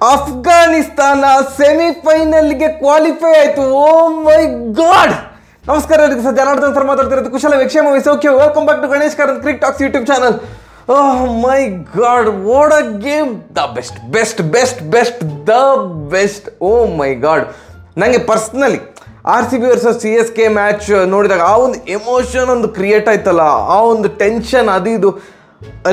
ಅಫ್ಘಾನಿಸ್ತಾನ ಸೆಮಿಫೈನಲ್ಗೆ ಕ್ವಾಲಿಫೈ ಆಯಿತು. Oh my god. ನಮಸ್ಕಾರ ಎಲ್ಲರಿಗೂ, ಸರ್ ಜನಾರ್ದನ್ ಸರ್ ಮಾತಾಡ್ತಿರೋದು. ಕುಶಲ ವಿಕ್ಷೇಮ ಸೌಖ್ಯ. Welcome back to Ganesh Karanth cricket talks YouTube channel. Oh my god, what a game. The best. Oh my god. ನನಗೆ personally RCB versus CSK match ನೋಡಿದಾಗ ಆ ಒಂದು ಎಮೋಷನ್ ಒಂದು ಕ್ರಿಯೇಟ್ ಆಯ್ತಲ್ಲ, ಆ ಒಂದು ಟೆನ್ಷನ್, ಅದು ಇದು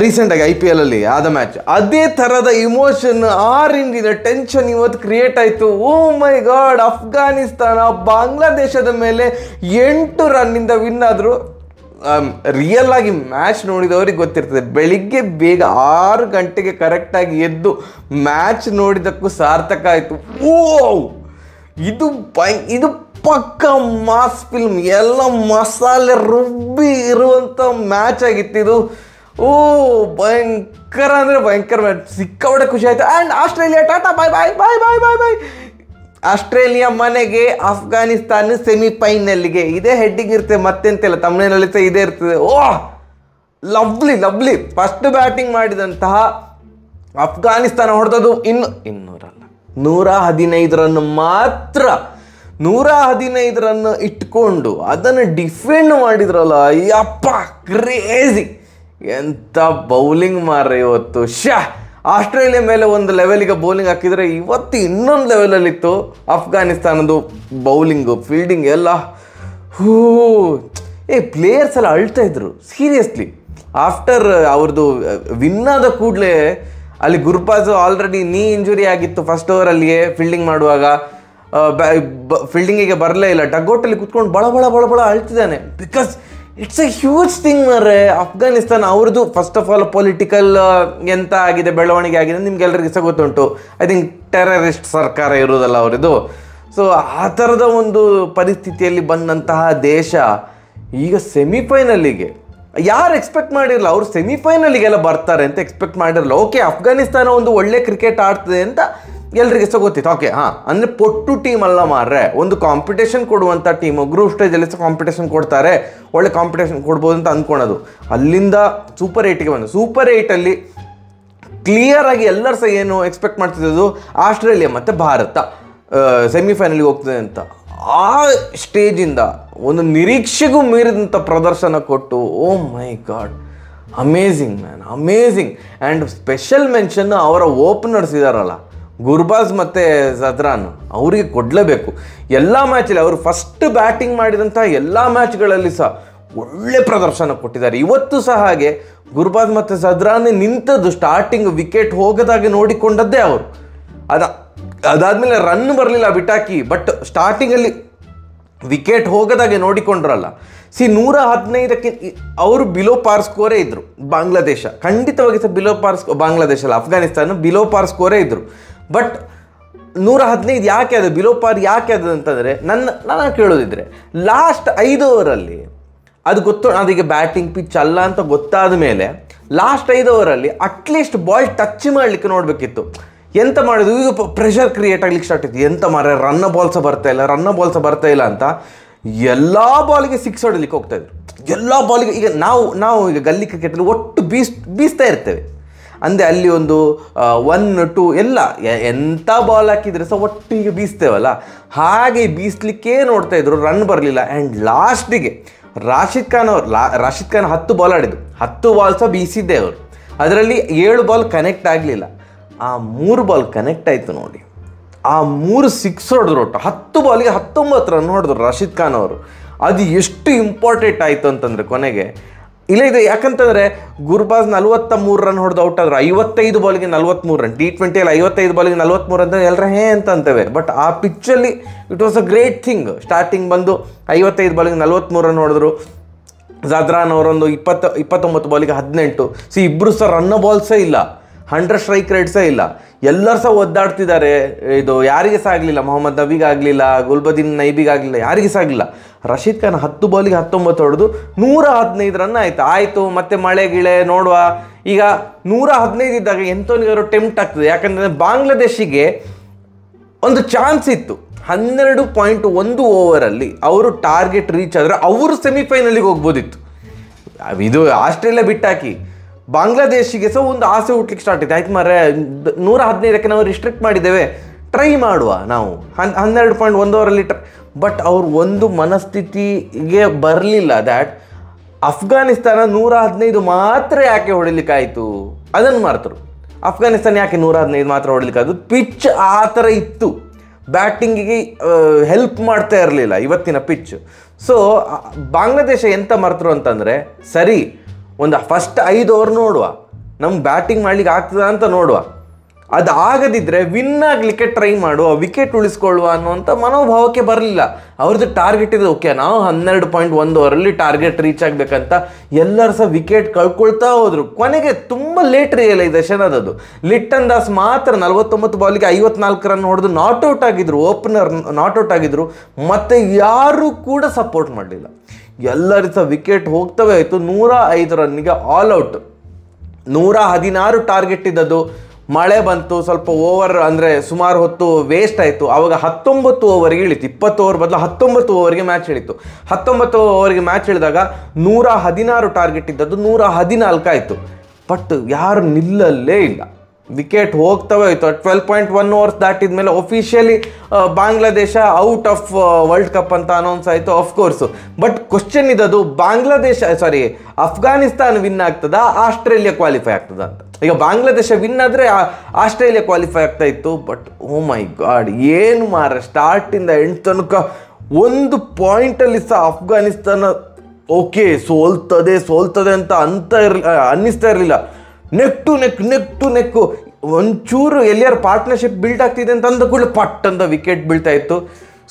ರೀಸೆಂಟಾಗಿ IPL ಅಲ್ಲಿ ಆದ ಮ್ಯಾಚ್, ಅದೇ ಥರದ ಇಮೋಷನ್, ಆ ರೇಂಜಿನ ಟೆನ್ಷನ್ ಇವತ್ತು ಕ್ರಿಯೇಟ್ ಆಯಿತು. Oh my god. ಅಫ್ಘಾನಿಸ್ತಾನ ಬಾಂಗ್ಲಾದೇಶದ ಮೇಲೆ 8 ರನ್ನಿಂದ ವಿನ್ ಆದರು. ರಿಯಲ್ ಆಗಿ ಮ್ಯಾಚ್ ನೋಡಿದವ್ರಿಗೆ ಗೊತ್ತಿರ್ತದೆ, ಬೆಳಿಗ್ಗೆ ಬೇಗ 6 ಗಂಟೆಗೆ ಕರೆಕ್ಟಾಗಿ ಎದ್ದು ಮ್ಯಾಚ್ ನೋಡಿದ್ದಕ್ಕೂ ಸಾರ್ಥಕ ಆಯಿತು. ಓ ಇದು ಪಕ್ಕ ಮಾಸ್ ಫಿಲ್ಮ್, ಎಲ್ಲ ಮಸಾಲೆ ರುಬ್ಬಿ ಇರುವಂಥ ಮ್ಯಾಚ್ ಆಗಿತ್ತು. ಓ ಭಯಂಕರ ಅಂದರೆ ಭಯಂಕರ ಮ್ಯಾಚ್, ಸಿಕ್ಕಾಪಟ್ಟೆ ಖುಷಿ ಆಯಿತು. And Australia tata bye bye bye bye bye bye. Australia ಮನೆಗೆ, ಅಫ್ಘಾನಿಸ್ತಾನ ಸೆಮಿಫೈನಲ್ಗೆ. ಇದೇ ಹೆಡ್ಡಿಂಗ್ ಇರ್ತದೆ, ಮತ್ತೆಂತೆಲ್ಲ ತಮಿಳಿನಲ್ಲಿ ಸಹ ಇದೇ ಇರ್ತದೆ. ಓಹ್ ಲವ್ಲಿ. ಫಸ್ಟ್ ಬ್ಯಾಟಿಂಗ್ ಮಾಡಿದಂತಹ ಅಫ್ಘಾನಿಸ್ತಾನ ಹೊಡೆದದು 115 ರನ್ ಮಾತ್ರ. 115 ರನ್ ಇಟ್ಕೊಂಡು ಅದನ್ನು ಡಿಫೆಂಡ್ ಮಾಡಿದ್ರಲ್ಲ, ಯಪ್ಪ ಕ್ರೇಜಿ. ಎಂಥ ಬೌಲಿಂಗ್ ಮಾರ್ರೆ ಇವತ್ತು. ಆಸ್ಟ್ರೇಲಿಯಾ ಮೇಲೆ ಒಂದು ಲೆವೆಲಿಗೆ ಬೌಲಿಂಗ್ ಹಾಕಿದರೆ, ಇವತ್ತು ಇನ್ನೊಂದು ಲೆವೆಲಲ್ಲಿತ್ತು ಅಫ್ಘಾನಿಸ್ತಾನದ್ದು ಬೌಲಿಂಗು, ಫೀಲ್ಡಿಂಗ್ ಎಲ್ಲ. ಪ್ಲೇಯರ್ಸ್ ಎಲ್ಲ ಅಳ್ತಾ ಇದ್ರು ಸೀರಿಯಸ್ಲಿ. ಆಫ್ಟರ್ ಅವ್ರದ್ದು ವಿನ್ ಆದ ಕೂಡಲೇ ಅಲ್ಲಿ ಗುರ್ಬಾಜ್ ಆಲ್ರೆಡಿ ನೀ ಇಂಜುರಿ ಆಗಿತ್ತು ಫಸ್ಟ್ ಓವರಲ್ಲಿಯೇ ಫೀಲ್ಡಿಂಗ್ ಮಾಡುವಾಗ, ಫೀಲ್ಡಿಂಗಿಗೆ ಬರಲೇ ಇಲ್ಲ. ಡಗ್ಔಟಲ್ಲಿ ಕುತ್ಕೊಂಡು ಬಳ ಅಳ್ತಿದ್ದಾನೆ. Because it's a huge thing ಮಾರ್ರೆ. ಅಫ್ಘಾನಿಸ್ತಾನ ಅವ್ರದ್ದು ಫಸ್ಟ್ ಆಫ್ ಆಲ್ ಪೊಲಿಟಿಕಲ್ ಎಂತ ಆಗಿದೆ, ಬೆಳವಣಿಗೆ ಆಗಿದೆ, ನಿಮ್ಗೆಲ್ಲರಿಗೂ ಸಹ ಗೊತ್ತುಂಟು. ಐ ಥಿಂಕ್ ಟೆರರಿಸ್ಟ್ ಸರ್ಕಾರ ಇರೋದಲ್ಲ ಅವರದು. ಸೊ ಆ ಥರದ ಒಂದು ಪರಿಸ್ಥಿತಿಯಲ್ಲಿ ಬಂದಂತಹ ದೇಶ ಈಗ ಸೆಮಿಫೈನಲ್ಲಿಗೆ ಯಾರು ಎಕ್ಸ್ಪೆಕ್ಟ್ ಮಾಡಿರಲ್ಲ, ಅವರು ಸೆಮಿಫೈನಲಿಗೆಲ್ಲ ಬರ್ತಾರೆ ಅಂತ ಎಕ್ಸ್ಪೆಕ್ಟ್ ಮಾಡಿರಲ್ಲ. ಓಕೆ, ಅಫ್ಘಾನಿಸ್ತಾನ ಒಂದು ಒಳ್ಳೆ ಕ್ರಿಕೆಟ್ ಆಡ್ತದೆ ಅಂತ ಎಲ್ರಿಗೂ ಸಹ ಗೊತ್ತಿತ್ತು. ಓಕೆ, ಅಂದರೆ ಪೊಟ್ಟು ಟೀಮ್ ಅಲ್ಲ ಮಾರ್ರೆ, ಒಂದು ಕಾಂಪಿಟೇಷನ್ ಕೊಡುವಂಥ ಟೀಮು. ಗ್ರೂಪ್ ಸ್ಟೇಜಲ್ಲಿ ಸಹ ಕಾಂಪಿಟೇಷನ್ ಕೊಡ್ತಾರೆ, ಒಳ್ಳೆ ಕಾಂಪಿಟೇಷನ್ ಕೊಡ್ಬೋದು ಅಂತ ಅಂದ್ಕೊಳೋದು. ಅಲ್ಲಿಂದ ಸೂಪರ್ 8ಗೆ ಬಂದು ಸೂಪರ್ 8ಅಲ್ಲಿ ಕ್ಲಿಯರ್ ಆಗಿ ಎಲ್ಲರೂ ಸಹ ಏನು ಎಕ್ಸ್ಪೆಕ್ಟ್ ಮಾಡ್ತಿದ್ದು, ಆಸ್ಟ್ರೇಲಿಯಾ ಮತ್ತು ಭಾರತ ಸೆಮಿಫೈನಲ್ಗೆ ಹೋಗ್ತದೆ ಅಂತ. ಆ ಸ್ಟೇಜಿಂದ ಒಂದು ನಿರೀಕ್ಷೆಗೂ ಮೀರಿದಂಥ ಪ್ರದರ್ಶನ ಕೊಟ್ಟು, oh my god, amazing man, amazing. And special mention ಅವರ ಓಪನರ್ಸ್ ಇದ್ದಾರಲ್ಲ, ಗುರ್ಬಾಜ್ ಮತ್ತು ಜದ್ರಾನ್, ಅವರಿಗೆ ಕೊಡಲೇಬೇಕು. ಎಲ್ಲ ಮ್ಯಾಚಲ್ಲಿ ಅವರು ಫಸ್ಟ್ ಬ್ಯಾಟಿಂಗ್ ಮಾಡಿದಂಥ ಎಲ್ಲ ಮ್ಯಾಚ್ಗಳಲ್ಲಿ ಸಹ ಒಳ್ಳೆ ಪ್ರದರ್ಶನ ಕೊಟ್ಟಿದ್ದಾರೆ. ಇವತ್ತು ಸಹ ಹಾಗೆ ಗುರ್ಬಾಜ್ ಮತ್ತು ಜದ್ರಾನ್ ನಿಂತದ್ದು ಸ್ಟಾರ್ಟಿಂಗ್ ವಿಕೆಟ್ ಹೋಗದಾಗೆ ನೋಡಿಕೊಂಡದ್ದೇ ಅವರು. ಅದಾದಮೇಲೆ ರನ್ ಬರಲಿಲ್ಲ ಬಿಟಾಕಿ, ಬಟ್ ಸ್ಟಾರ್ಟಿಂಗಲ್ಲಿ ವಿಕೆಟ್ ಹೋಗದಾಗೆ ನೋಡಿಕೊಂಡ್ರಲ್ಲ. 115ಕ್ಕೆ ಅವರು ಬಿಲೋ ಪಾರ್ ಸ್ಕೋರೇ ಇದ್ದರು. ಬಾಂಗ್ಲಾದೇಶ ಖಂಡಿತವಾಗಿ ಸಹ ಬಿಲೋ ಪಾರ್ ಬಾಂಗ್ಲಾದೇಶ ಅಲ್ಲ, ಅಫ್ಘಾನಿಸ್ತಾನ ಬಿಲೋ ಪಾರ್ ಸ್ಕೋರೇ ಇದ್ದರು. ಬಟ್ 115 ಯಾಕೆ ಅದು ಬಿಲೋ ಪಾರ್ ಯಾಕೆ ಅದು ಅಂತಂದರೆ, ನಾನು ಕೇಳೋದಿದ್ರೆ ಲಾಸ್ಟ್ 5 ಓವರಲ್ಲಿ ಅದು ಅದೀಗ ಬ್ಯಾಟಿಂಗ್ ಪಿಚ್ ಅಲ್ಲ ಅಂತ ಗೊತ್ತಾದ ಮೇಲೆ ಲಾಸ್ಟ್ 5 ಓವರಲ್ಲಿ ಅಟ್ಲೀಸ್ಟ್ ಬಾಲ್ ಟಚ್ ಮಾಡಲಿಕ್ಕೆ ನೋಡಬೇಕಿತ್ತು. ಎಂತ ಮಾಡೋದು, ಈಗ ಪ್ರೆಷರ್ ಕ್ರಿಯೇಟ್ ಆಗ್ಲಿಕ್ಕೆ ಸ್ಟಾರ್ಟ್ ಆಯ್ತು. ಎಂತ ಮಾರ್ರೆ, ರನ್ನ ಬಾಲ್ಸ ಬರ್ತಾ ಇಲ್ಲ ಅಂತ ಎಲ್ಲ ಬಾಲಿಗೆ 6 ಹೊಡಲಿಕ್ಕೆ ಹೋಗ್ತಾಯಿದ್ರು. ಎಲ್ಲ ಬಾಲಿಗೆ ಈಗ ನಾವು ಈಗ ಗಲ್ಲಿ ಕ್ರಿಕೆಟಲ್ಲಿ ಒಟ್ಟು ಬೀಸ್ತಾ ಇರ್ತೇವೆ. ಅಂದರೆ ಅಲ್ಲಿ ಒಂದು 1, 2 ಎಲ್ಲ ಎಂಥ ಬಾಲ್ ಹಾಕಿದರೆ ಸಹ ಒಟ್ಟಿಗೆ ಬೀಸ್ತೇವಲ್ಲ, ಹಾಗೆ ಬೀಸಲಿಕ್ಕೇ ನೋಡ್ತಾಯಿದ್ರು. ರನ್ ಬರಲಿಲ್ಲ. ಆ್ಯಂಡ್ ಲಾಸ್ಟಿಗೆ ರಾಶಿದ್ ಖಾನ್ 10 ಬಾಲ್ ಆಡಿದ್ದು, 10 ಬಾಲ್ ಸಹ ಬೀಸಿದ್ದೆ ಅವರು. ಅದರಲ್ಲಿ 7 ಬಾಲ್ ಕನೆಕ್ಟ್ ಆಗಲಿಲ್ಲ. ಆ 3 ಬಾಲ್ ಕನೆಕ್ಟ್ ಆಯಿತು ನೋಡಿ. ಆ 3 6 ಹೊಡೆದ್ರು. ಒಟ್ಟು 10 ಬಾಲಿಗೆ 19 ರನ್ ಹೊಡೆದ್ರು ರಾಶಿದ್ ಖಾನ್ ಅವರು. ಅದು ಎಷ್ಟು ಇಂಪಾರ್ಟೆಂಟ್ ಆಯಿತು ಅಂತಂದರೆ ಕೊನೆಗೆ ಇಲ್ಲ ಇದೆ. ಯಾಕಂತಂದರೆ ಗುರ್ಬಾಜ್ 43 ರನ್ ಹೊಡೆದು ಔಟ್ ಆದರು. 55 ಬಾಲಿಗೆ 43 ರನ್. T20 55 ಬಾಲಿಗೆ 43 ಅಂತ ಎಲ್ಲರ ಅಂತ ಅಂತೇವೆ. ಬಟ್ ಆ ಪಿಚ್ಚಲ್ಲಿ it was a great thing. Starting ಬಂದು 55 ಬಾಲಿಗೆ 43 ರನ್ ಹೊಡೆದ್ರು. ಜದ್ರಾನ್ ಅವರೊಂದು 29 ಬಾಲಿಗೆ 18. ಇಬ್ಬರು ಸಹ ರನ್ ಬಾಲ್ಸೇ ಇಲ್ಲ, 100 ಸ್ಟ್ರೈಕ್ ರೇಟ್ಸೇ ಇಲ್ಲ. ಎಲ್ಲರೂ ಸಹ ಒದ್ದಾಡ್ತಿದ್ದಾರೆ. ಇದು ಯಾರಿಗೆ ಸಹ ಆಗಲಿಲ್ಲ, ಮೊಹಮ್ಮದ್ ನಬಿಗೆ ಆಗಲಿಲ್ಲ, ಗುಲ್ಬದೀನ್ ನೈಬಿಗೆ ಆಗಲಿಲ್ಲ, ಯಾರಿಗೆ ಸಹ ಆಗಲಿಲ್ಲ. ರಶೀದ್ ಖಾನ್ 10 ಬಾಲಿಗೆ 19 ಹೊಡೆದು 115 ರನ್ ಆಯಿತು. ಮತ್ತೆ ಮಳೆ ಗಿಳೆ ನೋಡುವ. ಈಗ 115 ಇದ್ದಾಗ ಎಂಥವನಿಗಾದ್ರು ಟೆಂಪ್ಟ್ ಆಗ್ತದೆ. ಯಾಕಂದರೆ ಬಾಂಗ್ಲಾದೇಶಿಗೆ ಒಂದು ಚಾನ್ಸ್ ಇತ್ತು. 12.1 ಓವರಲ್ಲಿ ಅವರು ಟಾರ್ಗೆಟ್ ರೀಚ್ ಆದರೆ ಅವರು ಸೆಮಿಫೈನಲಿಗೆ ಹೋಗ್ಬೋದಿತ್ತು. ಇದು ಆಸ್ಟ್ರೇಲಿಯಾ ಬಿಟ್ಟಾಕಿ ಬಾಂಗ್ಲಾದೇಶಿಗೆ ಸಹ ಒಂದು ಆಸೆ ಹುಟ್ಲಿಕ್ಕೆ ಸ್ಟಾರ್ಟ್ ಆಯ್ತು. ಆಯ್ತು ಮಾರೆ 115ಕ್ಕೆ ನಾವು ರಿಸ್ಟ್ರಿಕ್ಟ್ ಮಾಡಿದ್ದೇವೆ, ಟ್ರೈ ಮಾಡುವ ನಾವು 12.1 ಓವರಲ್ಲಿ ಬಟ್ ಅವ್ರು ಒಂದು ಮನಸ್ಥಿತಿಗೆ ಬರಲಿಲ್ಲ ದ್ಯಾಟ್ ಅಫ್ಘಾನಿಸ್ತಾನ 115 ಮಾತ್ರ ಯಾಕೆ ಹೊಡಿಲಿಕ್ಕಾಯಿತು, ಅದನ್ನು ಮಾರ್ತರು. ಅಫ್ಘಾನಿಸ್ತಾನ ಯಾಕೆ 115 ಮಾತ್ರ ಹೊಡಿಲಿಕ್ಕಾಯ್ತು, ಪಿಚ್ ಆ ಥರ ಇತ್ತು, ಬ್ಯಾಟಿಂಗಿಗೆ ಹೆಲ್ಪ್ ಮಾಡ್ತಾ ಇರಲಿಲ್ಲ ಇವತ್ತಿನ ಪಿಚ್. ಸೊ ಬಾಂಗ್ಲಾದೇಶ ಎಂತ ಮರ್ತರು ಅಂತಂದರೆ, ಸರಿ ಒಂದು ಫಸ್ಟ್ 5 ಓವರ್ ನೋಡುವ, ನಮ್ಗೆ ಬ್ಯಾಟಿಂಗ್ ಮಾಡ್ಲಿಕ್ಕೆ ಆಗ್ತದ ಅಂತ ನೋಡುವ, ಅದು ಆಗದಿದ್ದರೆ ವಿನ್ ಆಗಲಿಕ್ಕೆ ಟ್ರೈ ಮಾಡುವ, ವಿಕೆಟ್ ಉಳಿಸ್ಕೊಳ್ಳುವ ಅನ್ನುವಂಥ ಮನೋಭಾವಕ್ಕೆ ಬರಲಿಲ್ಲ. ಅವ್ರದ್ದು ಟಾರ್ಗೆಟ್ ಇದೆ, ಓಕೆ ನಾವು 12.1 ಓವರಲ್ಲಿ ಟಾರ್ಗೆಟ್ ರೀಚ್ ಆಗಬೇಕಂತ ಎಲ್ಲರೂ ಸಹ ವಿಕೆಟ್ ಕಳ್ಕೊಳ್ತಾ ಹೋದರು. ಕೊನೆಗೆ ತುಂಬ ಲೇಟ್ ರಿಯಲೈಸೇಷನ್ ಅದದು. ಲಿಟ್ಟನ್ ದಾಸ್ ಮಾತ್ರ 49 ಬಾಲಿಗೆ 54 ರನ್ ಹೊಡೆದು ನಾಟ್ಔಟ್ ಆಗಿದ್ರು, ಓಪನರ್ ನಾಟ್ಔಟ್ ಆಗಿದ್ರು, ಮತ್ತು ಯಾರೂ ಕೂಡ ಸಪೋರ್ಟ್ ಮಾಡಲಿಲ್ಲ. ಎಲ್ಲರೂ ಸಹ ವಿಕೆಟ್ ಹೋಗ್ತವೇ ಆಯಿತು. 105 ರನ್ನಿಗೆ ಆಲ್ ಔಟ್. 116 ಟಾರ್ಗೆಟ್ ಇದ್ದದ್ದು, ಮಳೆ ಬಂತು, ಸ್ವಲ್ಪ ಓವರ್ ಅಂದರೆ ಸುಮಾರು ಹೊತ್ತು ವೇಸ್ಟ್ ಆಯಿತು. ಆವಾಗ 19 ಓವರ್ಗೆ ಇಳಿತು, 20 ಓವರ್ ಬದಲು 19 ಓವರ್ಗೆ ಮ್ಯಾಚ್ ಇಳಿತು. 19 ಓವರ್ಗೆ ಮ್ಯಾಚ್ ಇಳಿದಾಗ 116 ಟಾರ್ಗೆಟ್ ಇದ್ದದ್ದು 114 ಆಯಿತು. ಬಟ್ ಯಾರು ನಿಲ್ಲಲ್ಲೇ ಇಲ್ಲ, ವಿಕೆಟ್ ಹೋಗ್ತವೇ ಆಯಿತು. 12.1 ಓವರ್ಸ್ ದಾಟಿದ ಮೇಲೆ officially Bangladesh out of world cup ಅಂತ ಅನೌನ್ಸ್ ಆಯಿತು ಆಫ್ಕೋರ್ಸು. ಬಟ್ ಕ್ವಶನ್ ಇದ್ದದು ಅಫ್ಘಾನಿಸ್ತಾನ ವಿನ್ ಆಗ್ತದಾ, ಆಸ್ಟ್ರೇಲಿಯಾ ಕ್ವಾಲಿಫೈ ಆಗ್ತದ ಅಂತ. ಈಗ ಬಾಂಗ್ಲಾದೇಶ ವಿನ್ ಆದರೆ ಆಸ್ಟ್ರೇಲಿಯಾ ಕ್ವಾಲಿಫೈ ಆಗ್ತಾ ಇತ್ತು. ಬಟ್ ಓ ಮೈ ಗಾಡ್, ಏನು ಮಾರ, ಸ್ಟಾರ್ಟಿಂದ ಎಂಡ್ ತನಕ ಒಂದು ಪಾಯಿಂಟಲ್ಲಿ ಸಹ ಅಫ್ಘಾನಿಸ್ತಾನ ಓಕೆ ಸೋಲ್ತದೆ ಅಂತ ಅನ್ನಿಸ್ತಾ ಇರಲಿಲ್ಲ. ನೆಕ್ ಟು ನೆಕ್ಕು ಒಂಚೂರು ಎಲ್ಲಿಯಾರು ಪಾರ್ಟ್ನರ್ಶಿಪ್ ಬಿಲ್ಡ್ ಆಗ್ತಿದೆ ಅಂತ ಅಂದ ಕೂಡಲೇ ಪಟ್ ಅಂತ ವಿಕೆಟ್ ಬೀಳ್ತಾ ಇತ್ತು.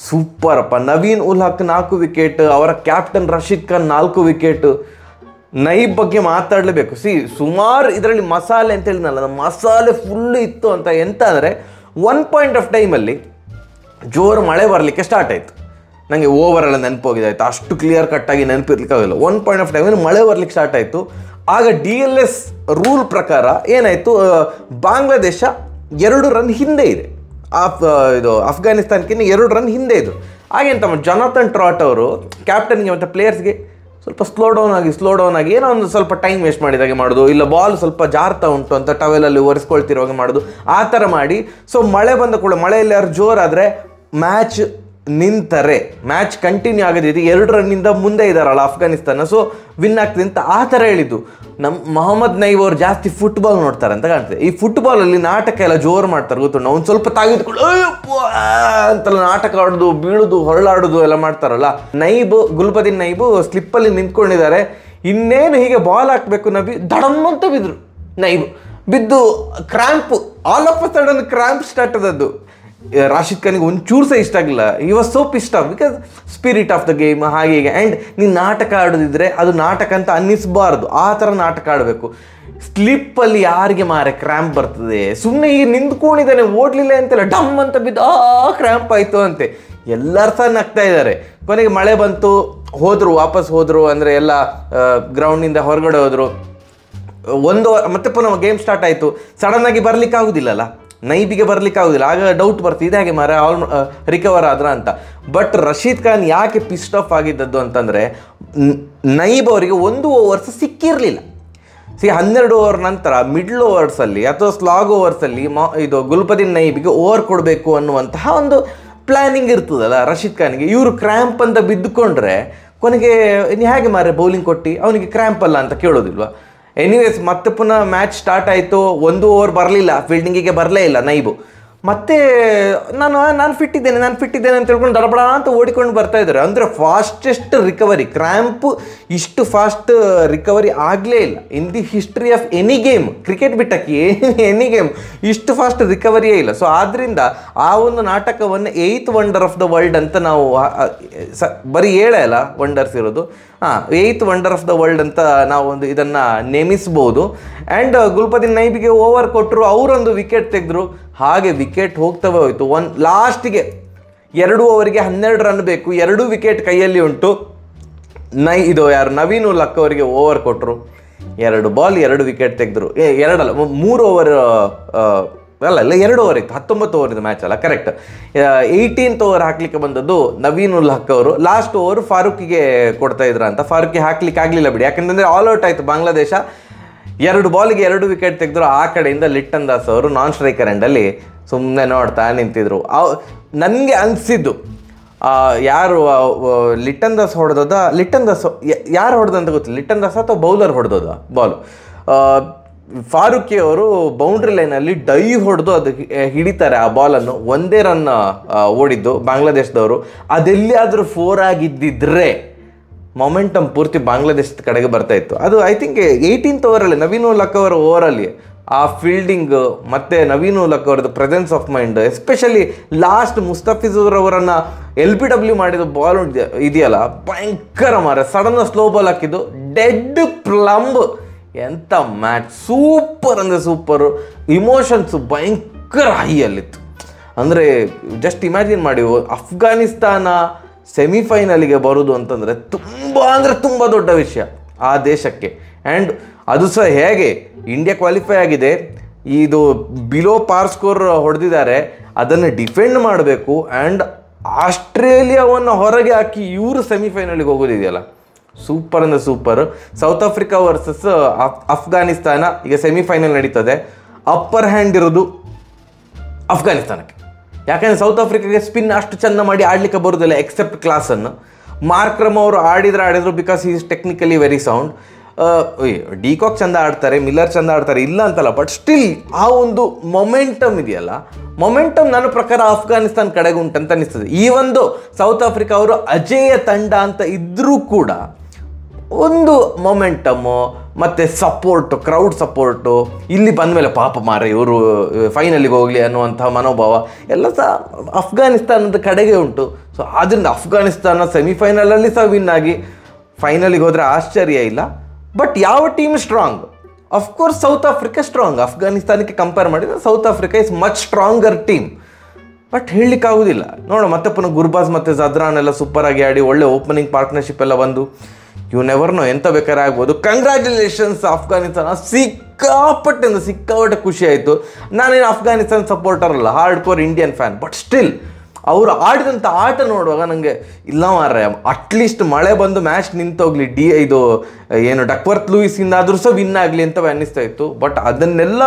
ಸೂಪರ್ ಅಪ್ಪ. ನವೀನ್ ಉಲ್ ಹಕ್ 4 ವಿಕೆಟ್, ಅವರ ಕ್ಯಾಪ್ಟನ್ ರಶೀದ್ ಖಾನ್ 4 ವಿಕೆಟ್. ನೈಬ್ ಬಗ್ಗೆ ಮಾತಾಡಲೇಬೇಕು. ಸುಮಾರು ಇದರಲ್ಲಿ ಮಸಾಲೆ ಅಂತ ಹೇಳಿದ್ನಲ್ಲ, ಮಸಾಲೆ ಫುಲ್ಲು ಇತ್ತು ಅಂತ. ಎಂತ ಅಂದರೆ ಒನ್ ಪಾಯಿಂಟ್ ಆಫ್ ಟೈಮಲ್ಲಿ ಜೋರು ಮಳೆ ಬರಲಿಕ್ಕೆ ಸ್ಟಾರ್ಟ್ ಆಯಿತು. ನನಗೆ ಓವರೆಲ್ಲ ನೆನಪೋಗಿದ್ದಾಯಿತು, ಅಷ್ಟು ಕ್ಲಿಯರ್ ಕಟ್ಟಾಗಿ ನೆನಪಿರ್ಲಿಕ್ಕಾಗಲ್ಲ. ಒನ್ ಪಾಯಿಂಟ್ ಆಫ್ ಟೈಮಲ್ಲಿ ಮಳೆ ಬರಲಿಕ್ಕೆ ಸ್ಟಾರ್ಟ್ ಆಯಿತು. ಆಗ DLS ರೂಲ್ ಪ್ರಕಾರ ಏನಾಯಿತು, ಬಾಂಗ್ಲಾದೇಶ 2 ರನ್ ಹಿಂದೆ ಇದೆ, ಅಫ್ಘಾನಿಸ್ತಾನಕ್ಕಿಂತ 2 ರನ್ ಹಿಂದೆ ಇದು. ಹಾಗೆಂತ ಜೊನಾಥನ್ ಟ್ರಾಟ್ ಅವರು ಕ್ಯಾಪ್ಟನ್ಗೆ ಮತ್ತು ಪ್ಲೇಯರ್ಸ್ಗೆ ಸ್ವಲ್ಪ ಸ್ಲೋ ಡೌನ್ ಆಗಿ ಏನೋ ಒಂದು ಸ್ವಲ್ಪ ಟೈಮ್ ವೇಸ್ಟ್ ಮಾಡಿದಾಗೆ ಮಾಡೋದು, ಇಲ್ಲ ಬಾಲ್ ಸ್ವಲ್ಪ ಜಾರ್ತಾ ಉಂಟು ಅಂತ ಟವೆಲಲ್ಲಿ ಒರೆಸ್ಕೊಳ್ತಿರುವಾಗ ಮಾಡೋದು, ಆ ಥರ ಮಾಡಿ. ಸೊ ಮಳೆ ಬಂದ ಕೂಡ, ಮಳೆಯಲ್ಲಿ ಯಾರು ಜೋರಾದರೆ ಮ್ಯಾಚ್ ನಿಂತರೆ, ಮ್ಯಾಚ್ ಕಂಟಿನ್ಯೂ ಆಗದಿದ್ದು 2 ರನ್ನಿಂದ ಮುಂದೆ ಇದ್ದಾರಲ್ಲ ಅಫ್ಘಾನಿಸ್ತಾನ, ಸೊ ವಿನ್ ಆಗ್ತದೆ ಅಂತ ಆ ಥರ ಹೇಳಿದ್ದು. ನಮ್ಮ ಮೊಹಮ್ಮದ್ ನೈಬ್ ಅವರು ಜಾಸ್ತಿ ಫುಟ್ಬಾಲ್ ನೋಡ್ತಾರೆ ಅಂತ ಕಾಣ್ತದೆ. ಈ ಫುಟ್ಬಾಲಲ್ಲಿ ನಾಟಕ ಎಲ್ಲ ಜೋರು ಮಾಡ್ತಾರೆ ಗೊತ್ತುಂಟು. ಒಂದು ಸ್ವಲ್ಪ ತಾಗಿದ್ಕೊಂಡು ಅಂತೆಲ್ಲ ನಾಟಕ ಆಡೋದು, ಬೀಳೋದು, ಹೊರಳಾಡೋದು ಎಲ್ಲ ಮಾಡ್ತಾರಲ್ಲ. ಗುಲ್ಬದೀನ್ ನೈಬು ಸ್ಲಿಪ್ಪಲ್ಲಿ ನಿಂತ್ಕೊಂಡಿದ್ದಾರೆ. ಇನ್ನೇನು ಹೀಗೆ ಬಾಲ್ ಹಾಕಬೇಕು, ದಡಮ್ ಅಂತ ಬಿದ್ದರು. ಬಿದ್ದು cramp, all of a sudden cramp start ಆದದ್ದು. ರಾಶಿದ್ ಖಾನಿಗೆ ಒಂಚೂರು ಸಹ ಇಷ್ಟ ಆಗಿಲ್ಲ. ಈ was so ಪಿಸ್ಡ್ of because spirit of the game ಹಾಗೆ. ಆ್ಯಂಡ್ ನೀನು ನಾಟಕ ಆಡೋದಿದ್ರೆ ಅದು ನಾಟಕ ಅಂತ ಅನ್ನಿಸ್ಬಾರ್ದು, ಆ ಥರ ನಾಟಕ ಆಡಬೇಕು. ಸ್ಲಿಪ್ಪಲ್ಲಿ ಯಾರಿಗೆ ಮಾರೆ ಕ್ರ್ಯಾಂಪ್ ಬರ್ತದೆ? ಸುಮ್ಮನೆ ಈಗ ನಿಂತ್ಕೊಂಡಿದ್ದಾನೆ, ಓಡಲಿಲ್ಲ ಅಂತೆಲ್ಲ ಡಮ್ ಅಂತ ಬಿದ್ದು ಕ್ರ್ಯಾಂಪ್ ಆಯಿತು ಅಂತೆ. ಎಲ್ಲರೂ ಸಹ ನಗ್ತಾ ಇದ್ದಾರೆ. ಕೊನೆಗೆ ಮಳೆ ಬಂತು, ವಾಪಸ್ ಹೋದರು, ಅಂದರೆ ಎಲ್ಲ ಗ್ರೌಂಡಿಂದ ಹೊರಗಡೆ ಹೋದರು. ಮತ್ತೆ ಪುನಃ ಗೇಮ್ ಸ್ಟಾರ್ಟ್ ಆಯಿತು. ಸಡನ್ನಾಗಿ ಬರಲಿಕ್ಕೆ ಆಗೋದಿಲ್ಲಲ್ಲ, ನೈಬಿಗೆ ಬರಲಿಕ್ಕೆ ಆಗೋದಿಲ್ಲ. ಆಗ ಡೌಟ್ ಬರ್ತಿದೆ, ಇದಾಗೆ ಮಾರ ರಿಕವರ್ ಆದ್ರ ಅಂತ. ಬಟ್ ರಶೀದ್ ಖಾನ್ ಯಾಕೆ ಪಿಸ್ಡ್ ಆಫ್ ಆಗಿದ್ದದ್ದು ಅಂತಂದರೆ, ನೈಬ್ ಅವರಿಗೆ 1 ಓವರ್ಸ್ ಸಿಕ್ಕಿರಲಿಲ್ಲ. 12 ಓವರ್ ನಂತರ ಮಿಡ್ಲ್ ಓವರ್ಸಲ್ಲಿ ಅಥವಾ ಸ್ಲಾಗ್ ಓವರ್ಸಲ್ಲಿ ಗುಲ್ಬದೀನ್ ನೈಬಿಗೆ ಓವರ್ ಕೊಡಬೇಕು ಅನ್ನುವಂತಹ ಒಂದು ಪ್ಲ್ಯಾನಿಂಗ್ ಇರ್ತದಲ್ಲ ರಶೀದ್ ಖಾನ್ಗೆ. ಇವರು ಕ್ರ್ಯಾಂಪ್ ಅಂತ ಬಿದ್ದುಕೊಂಡ್ರೆ ಕೊನೆಗೆ ಹೇಗೆ ಮಾರೆ ಬೌಲಿಂಗ್ ಕೊಟ್ಟು ಅವನಿಗೆ ಕ್ರ್ಯಾಂಪ್ ಅಲ್ಲ ಅಂತ ಕೇಳೋದಿಲ್ವಾ? ಎನಿವೇಸ್ ಮತ್ತೆ ಪುನಃ ಮ್ಯಾಚ್ ಸ್ಟಾರ್ಟ್ ಆಯಿತು. 1 ಓವರ್ ಬರಲಿಲ್ಲ, ಫೀಲ್ಡಿಂಗಿಗೆ ಬರಲೇ ಇಲ್ಲ ನೈಬು. ಮತ್ತೆ ನಾನು ಫಿಟ್ ಇದ್ದೇನೆ ಅಂತ ಹೇಳ್ಕೊಂಡು ದಡಬಡ ಅಂತ ಓಡಿಕೊಂಡು ಬರ್ತಾ ಇದ್ದಾರೆ. ಅಂದರೆ ಫಾಸ್ಟೆಸ್ಟ್ ರಿಕವರಿ, ಕ್ರ್ಯಾಂಪ್ ಇಷ್ಟು ಫಾಸ್ಟ್ ರಿಕವರಿ ಆಗಲೇ ಇಲ್ಲ in the history of any game. Cricket ಬಿಟ್ಟಕ್ಕೆ ಎನಿ ಗೇಮ್ ಇಷ್ಟು ಫಾಸ್ಟ್ ರಿಕವರಿಯೇ ಇಲ್ಲ. ಸೊ ಆದ್ದರಿಂದ ಆ ಒಂದು ನಾಟಕವನ್ನು 8th wonder of the world ಅಂತ ನಾವು ಬರೀ 7 ಅಲ್ಲ ವಂಡರ್ಸ್ ಇರೋದು, 8th wonder of the world ಅಂತ ನಾವು ಒಂದು ಇದನ್ನು ನೇಮಿಸ್ಬೋದು. ಆ್ಯಂಡ್ ಗುಲ್ಬದೀನ್ ನೈಬಿಗೆ ಓವರ್ ಕೊಟ್ಟರು, ಅವರೊಂದು ವಿಕೆಟ್ ತೆಗೆದ್ರು. ಹಾಗೆ ವಿಕೆಟ್ ಹೋಗ್ತವೇ ಹೋಯಿತು. ಲಾಸ್ಟಿಗೆ 2 ಓವರಿಗೆ 12 ರನ್ ಬೇಕು, 2 ವಿಕೆಟ್ ಕೈಯಲ್ಲಿ ಉಂಟು. ನವೀನ್ ಉಲ್ ಹಕ್ ಅವರಿಗೆ ಓವರ್ ಕೊಟ್ಟರು, 2 ಬಾಲ್ 2 ವಿಕೆಟ್ ತೆಗೆದ್ರು. 2 ಅಲ್ಲ 3 ಓವರ್ ಅಲ್ಲ 2 ಓವರ್ ಇತ್ತು, 19 ಓವರ್ ಇದು ಮ್ಯಾಚ್ ಅಲ್ಲ, ಕರೆಕ್ಟ್. 18th ಓವರ್ ಹಾಕ್ಲಿಕ್ಕೆ ಬಂದದ್ದು ನವೀನ್ ಉಲ್ ಹಕ್ ಅವರು. ಲಾಸ್ಟ್ ಓವರ್ ಫಾರೂಕಿಗೆ ಕೊಡ್ತಾ ಇದ್ರ ಅಂತ. ಫಾರೂಕಿಗೆ ಹಾಕ್ಲಿಕ್ಕೆ ಆಗಲಿಲ್ಲ ಬಿಡಿ, ಯಾಕಂತಂದರೆ ಆಲ್ ಔಟ್ ಆಯಿತು ಬಾಂಗ್ಲಾದೇಶ. 2 ಬಾಲಿಗೆ 2 ವಿಕೆಟ್ ತೆಗೆದ್ರು. ಆ ಕಡೆಯಿಂದ ಲಿಟ್ಟನ್ ದಾಸ್ ಅವರು ನಾನ್ ಸ್ಟ್ರೈಕರ್ ಎಂಡಲ್ಲಿ ಸುಮ್ಮನೆ ನೋಡ್ತಾ ನಿಂತಿದ್ರು. ನನಗೆ ಅನಿಸಿದ್ದು ಯಾರು ಲಿಟ್ಟನ್ ದಾಸ್ ಹೊಡೆದದ, ಲಿಟ್ಟನ್ ದಾಸ್ ಯಾರು ಹೊಡೆದಂತ ಗೊತ್ತಿಲ್ಲ, ಲಿಟ್ಟನ್ ದಾಸ್ ಅಥವಾ ಬೌಲರ್ ಹೊಡೆದದ ಬಾಲು. ಫಾರೂಕಿ ಅವರು ಬೌಂಡ್ರಿ ಲೈನಲ್ಲಿ ಡೈವ್ ಹೊಡೆದು ಅದು ಹಿಡಿತಾರೆ ಆ ಬಾಲನ್ನು. 1 ರನ್ ಓಡಿದ್ದು ಬಾಂಗ್ಲಾದೇಶದವರು. ಅದೆಲ್ಲಿಯಾದರೂ 4 ಆಗಿದ್ದಿದ್ರೆ ಮೊಮೆಂಟಮ್ ಪೂರ್ತಿ ಬಾಂಗ್ಲಾದೇಶದ ಕಡೆಗೆ ಬರ್ತಾ ಇತ್ತು. ಅದು ಐ ಥಿಂಕ್ 18th ಓವರಲ್ಲಿ ನವೀನ್ ಉಲ್ ಹಕ್ ಅವರ ಓವರಲ್ಲಿ ಆ ಫೀಲ್ಡಿಂಗ್ ಮತ್ತು ನವೀನ್ ಉಲ್ ಹಕ್ ಅವರದ್ದು presence of mind, especially last Mustafizur ಅವರನ್ನು LBW ಮಾಡಿದ ಬಾಲ್ ಇದೆಯಲ್ಲ, ಭಯಂಕರ ಮಾರ. ಸಡನ್ ಸ್ಲೋ ಬಾಲ್ ಹಾಕಿದ್ದು, ಡೆಡ್ ಪ್ಲಂಬ್. ಎಂಥ ಮ್ಯಾಚ್, ಸೂಪರ್ ಅಂದರೆ ಸೂಪರು. ಇಮೋಷನ್ಸು ಭಯಂಕರ ಹೈಯಲ್ಲಿತ್ತು. ಅಂದರೆ ಜಸ್ಟ್ ಇಮ್ಯಾಜಿನ್ ಮಾಡಿ, ಅಫ್ಘಾನಿಸ್ತಾನ ಸೆಮಿಫೈನಲಿಗೆ ಬರೋದು ಅಂತಂದರೆ ತುಂಬ ದೊಡ್ಡ ವಿಷಯ ಆ ದೇಶಕ್ಕೆ. ಆ್ಯಂಡ್ ಅದು ಸಹ ಹೇಗೆ ಇಂಡಿಯಾ ಕ್ವಾಲಿಫೈ ಆಗಿದೆ, ಇದು ಬಿಲೋ ಪಾರ್ ಸ್ಕೋರ್ ಹೊಡೆದಿದ್ದಾರೆ, ಅದನ್ನು ಡಿಫೆಂಡ್ ಮಾಡಬೇಕು. ಆ್ಯಂಡ್ ಆಸ್ಟ್ರೇಲಿಯಾವನ್ನು ಹೊರಗೆ ಹಾಕಿ ಇವರು ಸೆಮಿಫೈನಲಿಗೆ ಹೋಗೋದಿದೆಯಲ್ಲ, ಸೂಪರ್ ಅಂದರೆ super. South Africa versus Afghanistan ಈಗ ಸೆಮಿಫೈನಲ್ ನಡೀತದೆ. ಅಪ್ಪರ್ ಹ್ಯಾಂಡ್ ಇರೋದು ಅಫ್ಘಾನಿಸ್ತಾನಕ್ಕೆ. ಯಾಕಂದರೆ ಸೌತ್ ಆಫ್ರಿಕಾಗೆ ಸ್ಪಿನ್ ಅಷ್ಟು ಚೆಂದ ಮಾಡಿ ಆಡಲಿಕ್ಕೆ ಬರೋದಿಲ್ಲ, ಎಕ್ಸೆಪ್ಟ್ ಕ್ಲಾಸನ್ನು. ಮಾರ್ಕ್ರಮ್ ಅವರು ಆಡಿದ್ರು because he is technically very sound. De Kock ಚಂದ ಆಡ್ತಾರೆ, ಮಿಲ್ಲರ್ ಚಂದ ಆಡ್ತಾರೆ, ಇಲ್ಲ ಅಂತಲ್ಲ. ಬಟ್ ಸ್ಟಿಲ್ ಆ ಒಂದು ಮೊಮೆಂಟಮ್ ಇದೆಯಲ್ಲ, ಮೊಮೆಂಟಮ್ ನನ್ನ ಪ್ರಕಾರ ಅಫ್ಘಾನಿಸ್ತಾನ ಕಡೆಗೆ ಉಂಟಂತ ಅನಿಸ್ತದೆ. ಈ ಒಂದು ಸೌತ್ ಆಫ್ರಿಕಾ ಅವರು ಅಜೇಯ ತಂಡ ಅಂತ ಇದ್ದರೂ ಕೂಡ ಒಂದು ಮೊಮೆಂಟಮ್ಮು ಮತ್ತು ಸಪೋರ್ಟು, ಕ್ರೌಡ್ ಸಪೋರ್ಟು, ಇಲ್ಲಿ ಬಂದಮೇಲೆ ಪಾಪ ಮಾರೆ ಇವರು ಫೈನಲಿಗೆ ಹೋಗಲಿ ಅನ್ನುವಂಥ ಮನೋಭಾವ ಎಲ್ಲ ಸಹ ಅಫ್ಘಾನಿಸ್ತಾನದ ಕಡೆಗೆ ಉಂಟು. ಸೊ ಆದ್ದರಿಂದ ಅಫ್ಘಾನಿಸ್ತಾನ ಸೆಮಿಫೈನಲಲ್ಲಿ ಸಹ ವಿನ್ ಆಗಿ ಫೈನಲಿಗೆ ಹೋದರೆ ಆಶ್ಚರ್ಯ ಇಲ್ಲ. ಬಟ್ ಯಾವ team strong? Of course South Africa strong. ಅಫ್ಘಾನಿಸ್ತಾನಕ್ಕೆ ಕಂಪೇರ್ ಮಾಡಿದರೆ South Africa is much stronger team. But ಹೇಳಲಿಕ್ಕಾಗೋದಿಲ್ಲ. ನೋಡು, ಮತ್ತೆ ಪುನಃ ಗುರ್ಬಾಸ್ ಮತ್ತು ಜದ್ರಾನ್ ಎಲ್ಲ ಸೂಪರಾಗಿ ಆಡಿ ಒಳ್ಳೆ ಓಪನಿಂಗ್ ಪಾರ್ಟ್ನರ್ಶಿಪ್ ಎಲ್ಲ ಬಂದು, ಯು ನೆವರ್ ನೋ, ಎಂಥ ಬೇಕಾದ್ರೆ ಆಗ್ಬೋದು. ಕಂಗ್ರ್ಯಾಚುಲೇಷನ್ಸ್ ಅಫ್ಘಾನಿಸ್ತಾನ. ಸಿಕ್ಕಾಪಟ್ಟೆ ಖುಷಿ ಆಯಿತು. ನಾನೇನು ಅಫ್ಘಾನಿಸ್ತಾನ ಸಪೋರ್ಟರ್ ಅಲ್ಲ, hard core Indian fan. But still ಅವರು ಆಡಿದಂಥ ಆಟ ನೋಡುವಾಗ ನನಗೆ ಇಲ್ಲ ಮಾರ್ರೆ, ಅಟ್ಲೀಸ್ಟ್ ಮಳೆ ಬಂದು ಮ್ಯಾಚ್ ನಿಂತೋಗ್ಲಿ, ಇದು ಏನು ಡಕ್ವರ್ತ್ ಲೂಯಿಸಿಂದಾದರೂ ಸಹ ವಿನ್ ಆಗಲಿ ಅಂತ ಅನ್ನಿಸ್ತಾ ಇತ್ತು. ಬಟ್ ಅದನ್ನೆಲ್ಲ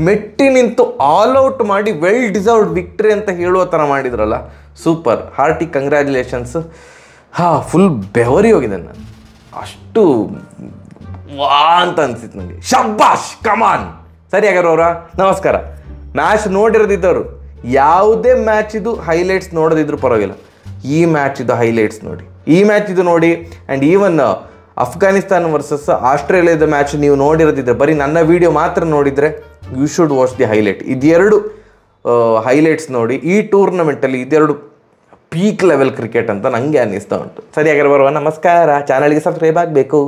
ಮೆಟ್ಟಿ ನಿಂತು ಆಲ್ ಔಟ್ ಮಾಡಿ ವೆಲ್ ಡಿಸರ್ವ್ಡ್ ವಿಕ್ಟ್ರಿ ಅಂತ ಹೇಳುವ ಥರ ಮಾಡಿದ್ರಲ್ಲ, ಸೂಪರ್. Hearty congratulations. ಫುಲ್ ಬೆವರಿ ಹೋಗಿದೆ ನಾನು, ಅಷ್ಟು ವಾ ಅಂತ ಅನಿಸಿತ್ತು ನನಗೆ. ಶಬ್ಬಾಷ್, ಕಮಾನ್. ಸರಿ ಹಾಗಾದ್ರೆ ಅವರ ನಮಸ್ಕಾರ. ಮ್ಯಾಚ್ ನೋಡಿರೋದಿದ್ದವರು ಯಾವುದೇ ಮ್ಯಾಚ್ ಇದು ಹೈಲೈಟ್ಸ್ ನೋಡೋದಿದ್ರು ಪರವಾಗಿಲ್ಲ, ಈ ಮ್ಯಾಚ್ ಇದು ಹೈಲೈಟ್ಸ್ ನೋಡಿ, ಈ ಮ್ಯಾಚ್ ಇದು ನೋಡಿ. ಆ್ಯಂಡ್ ಈವನ್ ಅಫ್ಘಾನಿಸ್ತಾನ ವರ್ಸಸ್ ಆಸ್ಟ್ರೇಲಿಯಾದ ಮ್ಯಾಚ್ ನೀವು ನೋಡಿರೋದಿದ್ರೆ, ಬರೀ ನನ್ನ ವಿಡಿಯೋ ಮಾತ್ರ ನೋಡಿದರೆ you should watch the highlight. ಇದೆರಡು ಹೈಲೈಟ್ಸ್ ನೋಡಿ. ಈ ಟೂರ್ನಮೆಂಟಲ್ಲಿ ಇದೆರಡು ಪೀಕ್ ಲೆವೆಲ್ ಕ್ರಿಕೆಟ್ ಅಂತ ನನಗೆ ಅನ್ನಿಸ್ತಾ ಉಂಟು. ಸರಿಯಾಗಿರೋ ಬರುವ ನಮಸ್ಕಾರ. ಚಾನಲ್ಗೆ ಸಬ್ಸ್ಕ್ರೈಬ್ ಆಗಬೇಕು.